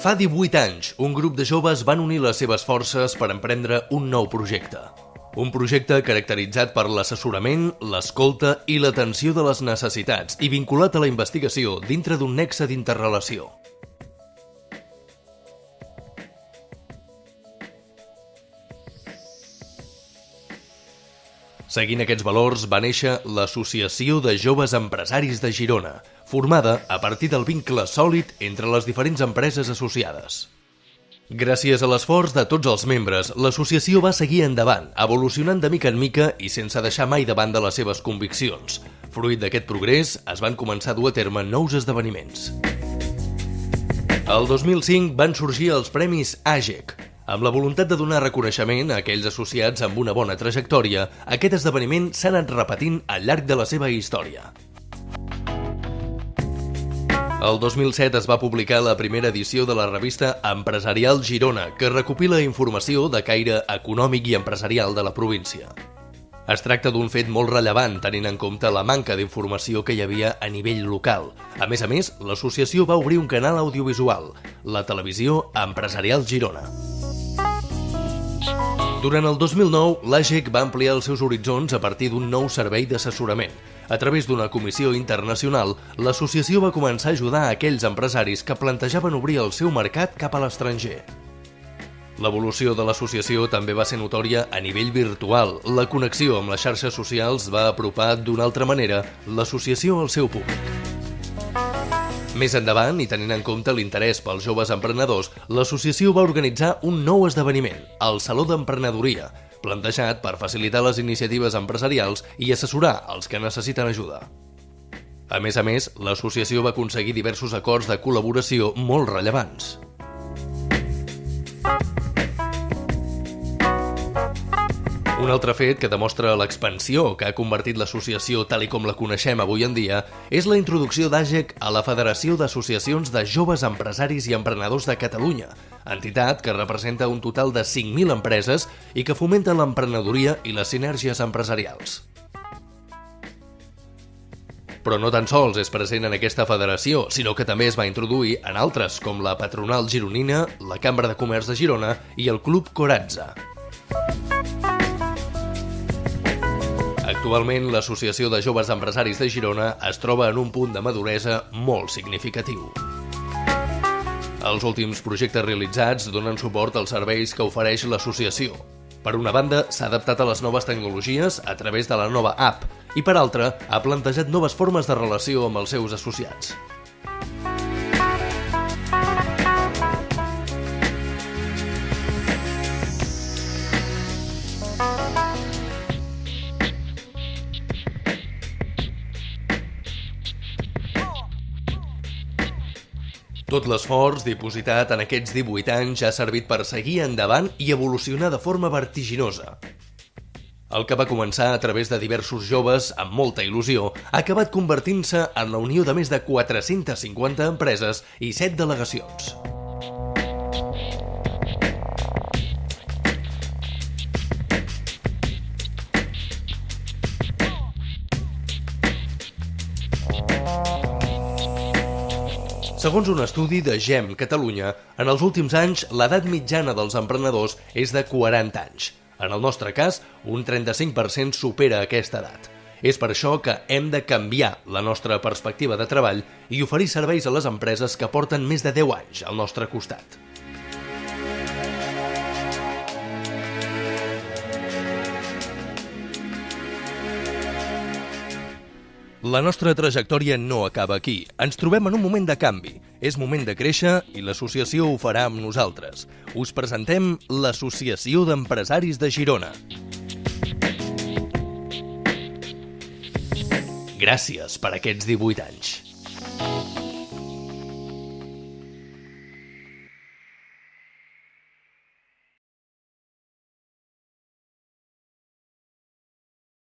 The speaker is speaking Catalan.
Fa 18 anys, un grup de joves van unir les seves forces per emprendre un nou projecte. Un projecte caracteritzat per l'assessorament, l'escolta i l'atenció de les necessitats i vinculat a la investigació dintre d'un nexe d'interrelació. Seguint aquests valors va néixer l'Associació de Joves Empresaris de Girona, formada a partir del vincle sòlid entre les diferents empreses associades. Gràcies a l'esforç de tots els membres, l'associació va seguir endavant, evolucionant de mica en mica i sense deixar mai de banda les seves conviccions. Fruit d'aquest progrés, es van començar a dur a terme nous esdeveniments. El 2005 van sorgir els Premis AGEC. Amb la voluntat de donar reconeixement a aquells associats amb una bona trajectòria, aquest esdeveniment s'ha anat repetint al llarg de la seva història. El 2007 es va publicar la primera edició de la revista Empresarial Girona, que recopila informació de caire econòmic i empresarial de la província. Es tracta d'un fet molt rellevant, tenint en compte la manca d'informació que hi havia a nivell local. A més, l'associació va obrir un canal audiovisual, la televisió Empresarial Girona. Durant el 2009, l'AGEC va ampliar els seus horitzons a partir d'un nou servei d'assessorament. A través d'una comissió internacional, l'associació va començar a ajudar a aquells empresaris que plantejaven obrir el seu mercat cap a l'estranger. L'evolució de l'associació també va ser notòria a nivell virtual. La connexió amb les xarxes socials va apropar d'una altra manera l'associació al seu públic. Més endavant, i tenint en compte l'interès pels joves emprenedors, l'associació va organitzar un nou esdeveniment, el Saló d'Emprenedoria, plantejat per facilitar les iniciatives empresarials i assessorar els que necessiten ajuda. A més, l'associació va aconseguir diversos acords de col·laboració molt rellevants. Un altre fet que demostra l'expansió que ha convertit l'associació tal i com la coneixem avui en dia és la introducció d'AGEC a la Federació d'Associacions de Joves Empresaris i Emprenedors de Catalunya, entitat que representa un total de 5.000 empreses i que fomenta l'emprenedoria i les sinergies empresarials. Però no tan sols és present en aquesta federació, sinó que també es va introduir en altres, com la Patronal Gironina, la Cambra de Comerç de Girona i el Club Corazza. Actualment, l'Associació de Joves Empresaris de Girona es troba en un punt de maduresa molt significatiu. Els últims projectes realitzats donen suport als serveis que ofereix l'associació. Per una banda, s'ha adaptat a les noves tecnologies a través de la nova app i, per altra, ha plantejat noves formes de relació amb els seus associats. Tot l'esforç dipositat en aquests 18 anys ha servit per seguir endavant i evolucionar de forma vertiginosa. El que va començar a través de diversos joves amb molta il·lusió ha acabat convertint-se en la unió de més de 450 empreses i 7 delegacions. Segons un estudi de GEM Catalunya, en els últims anys l'edat mitjana dels emprenedors és de 40 anys. En el nostre cas, un 35% supera aquesta edat. És per això que hem de canviar la nostra perspectiva de treball i oferir serveis a les empreses que porten més de 10 anys al nostre costat. La nostra trajectòria no acaba aquí. Ens trobem en un moment de canvi. És moment de créixer i l'associació ho farà amb nosaltres. Us presentem l'Associació d'Empresaris de Girona. Gràcies per aquests 18 anys.